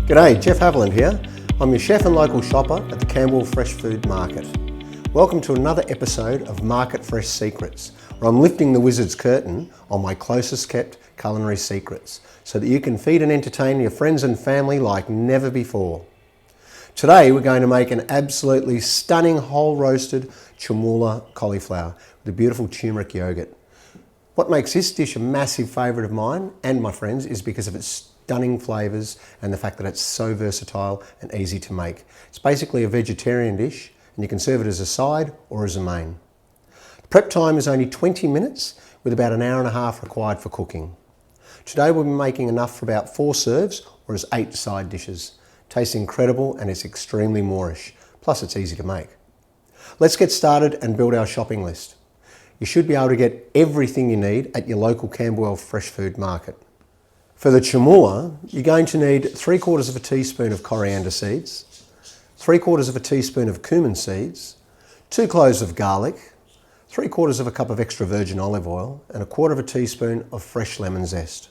G'day, Jeff Haviland here. I'm your chef and local shopper at the Camberwell Fresh Food Market. Welcome to another episode of Market Fresh Secrets, where I'm lifting the wizard's curtain on my closest kept culinary secrets so that you can feed and entertain your friends and family like never before. Today we're going to make an absolutely stunning whole roasted chermoula cauliflower with a beautiful turmeric yogurt. What makes this dish a massive favourite of mine and my friends is because of its stunning flavours and the fact that it's so versatile and easy to make. It's basically a vegetarian dish and you can serve it as a side or as a main. The prep time is only 20 minutes with about an hour and a half required for cooking. Today we'll be making enough for about 4 serves or as 8 side dishes. Tastes incredible and it's extremely moorish, plus it's easy to make. Let's get started and build our shopping list. You should be able to get everything you need at your local Camberwell Fresh Food Market. For the chermoula, you're going to need 3/4 of a teaspoon of coriander seeds, 3/4 of a teaspoon of cumin seeds, 2 cloves of garlic, 3/4 of a cup of extra virgin olive oil, and 1/4 of a teaspoon of fresh lemon zest.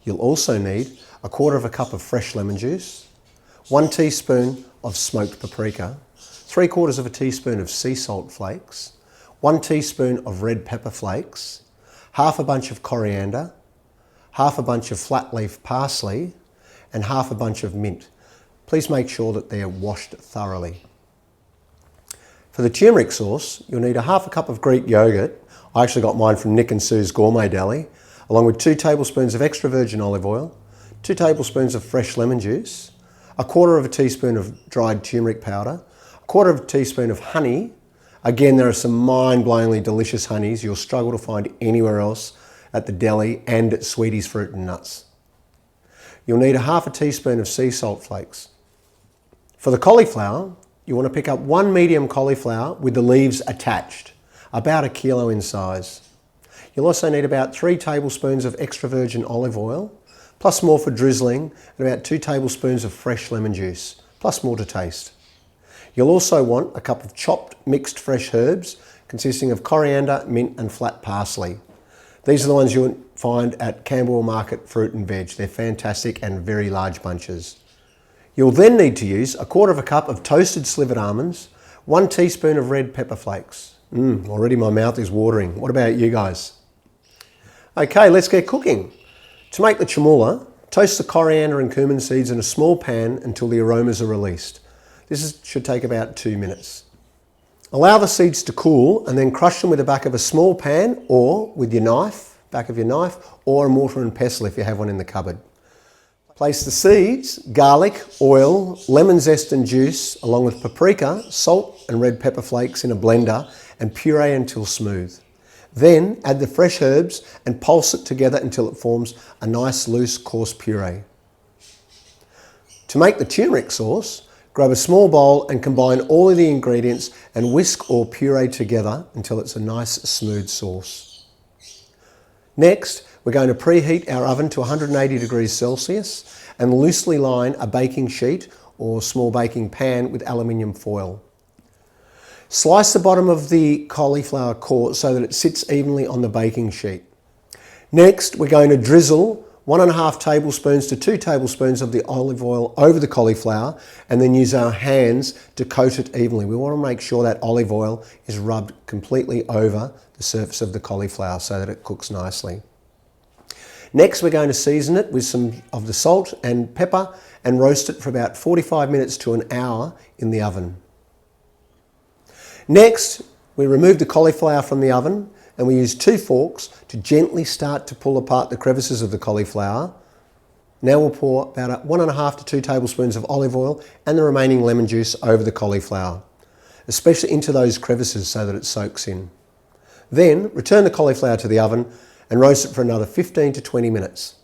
You'll also need 1/4 of a cup of fresh lemon juice, 1 teaspoon of smoked paprika, 3/4 of a teaspoon of sea salt flakes, 1 teaspoon of red pepper flakes, half a bunch of coriander, half a bunch of flat leaf parsley, and half a bunch of mint. Please make sure that they're washed thoroughly. For the turmeric sauce, you'll need 1/2 cup of Greek yogurt. I actually got mine from Nick and Sue's Gourmet Deli, along with 2 tablespoons of extra virgin olive oil, 2 tablespoons of fresh lemon juice, 1/4 of a teaspoon of dried turmeric powder, 1/4 of a teaspoon of honey. Again, there are some mind-blowingly delicious honeys you'll struggle to find anywhere else at the deli and at Sweeties Fruit and Nuts. You'll need 1/2 teaspoon of sea salt flakes. For the cauliflower, you want to pick up 1 medium cauliflower with the leaves attached, about 1 kilo in size. You'll also need about 3 tablespoons of extra virgin olive oil, plus more for drizzling, and about 2 tablespoons of fresh lemon juice, plus more to taste. You'll also want a cup of chopped mixed fresh herbs consisting of coriander, mint and flat parsley. These are the ones you'll find at Camberwell Market Fruit and Veg. They're fantastic and very large bunches. You'll then need to use 1/4 of a cup of toasted slivered almonds, 1 teaspoon of red pepper flakes. Already my mouth is watering. What about you guys? Okay, let's get cooking. To make the chermoula, toast the coriander and cumin seeds in a small pan until the aromas are released. Should take about 2 minutes. Allow the seeds to cool and then crush them with the back of a small pan or with your knife, back of your knife, or a mortar and pestle if you have one in the cupboard. Place the seeds, garlic, oil, lemon zest and juice, along with paprika, salt and red pepper flakes in a blender and puree until smooth. Then add the fresh herbs and pulse it together until it forms a nice loose coarse puree. To make the turmeric sauce, grab a small bowl and combine all of the ingredients and whisk or puree together until it's a nice smooth sauce. Next, we're going to preheat our oven to 180 degrees Celsius and loosely line a baking sheet or small baking pan with aluminium foil. Slice the bottom of the cauliflower core so that it sits evenly on the baking sheet. Next, we're going to drizzle 1.5 tablespoons to 2 tablespoons of the olive oil over the cauliflower and then use our hands to coat it evenly. We want to make sure that olive oil is rubbed completely over the surface of the cauliflower so that it cooks nicely. Next, we're going to season it with some of the salt and pepper and roast it for about 45 minutes to an hour in the oven. Next, we remove the cauliflower from the oven and we use 2 forks to gently start to pull apart the crevices of the cauliflower. Now we'll pour about 1.5 to 2 tablespoons of olive oil and the remaining lemon juice over the cauliflower, especially into those crevices so that it soaks in. Then return the cauliflower to the oven and roast it for another 15 to 20 minutes.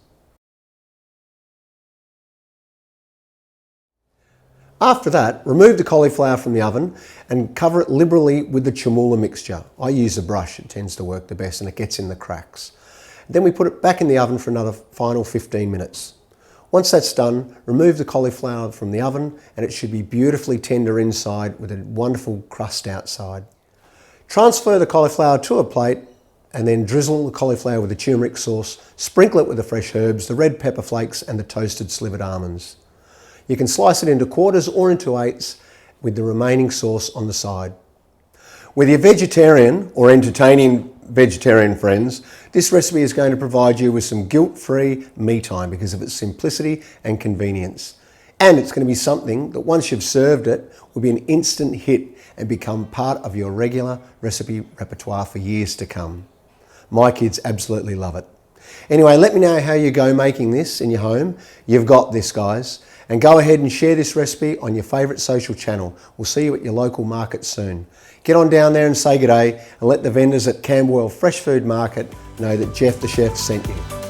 After that, remove the cauliflower from the oven and cover it liberally with the chermoula mixture. I use a brush, it tends to work the best and it gets in the cracks. Then we put it back in the oven for another final 15 minutes. Once that's done, remove the cauliflower from the oven and it should be beautifully tender inside with a wonderful crust outside. Transfer the cauliflower to a plate and then drizzle the cauliflower with the turmeric sauce, sprinkle it with the fresh herbs, the red pepper flakes and the toasted slivered almonds. You can slice it into quarters or into eighths with the remaining sauce on the side. With your vegetarian or entertaining vegetarian friends, this recipe is going to provide you with some guilt-free me time because of its simplicity and convenience. And it's going to be something that once you've served it will be an instant hit and become part of your regular recipe repertoire for years to come. My kids absolutely love it. Anyway, let me know how you go making this in your home. You've got this, guys. And go ahead and share this recipe on your favourite social channel. We'll see you at your local market soon. Get on down there and say good day and let the vendors at Camberwell Fresh Food Market know that Jeff the Chef sent you.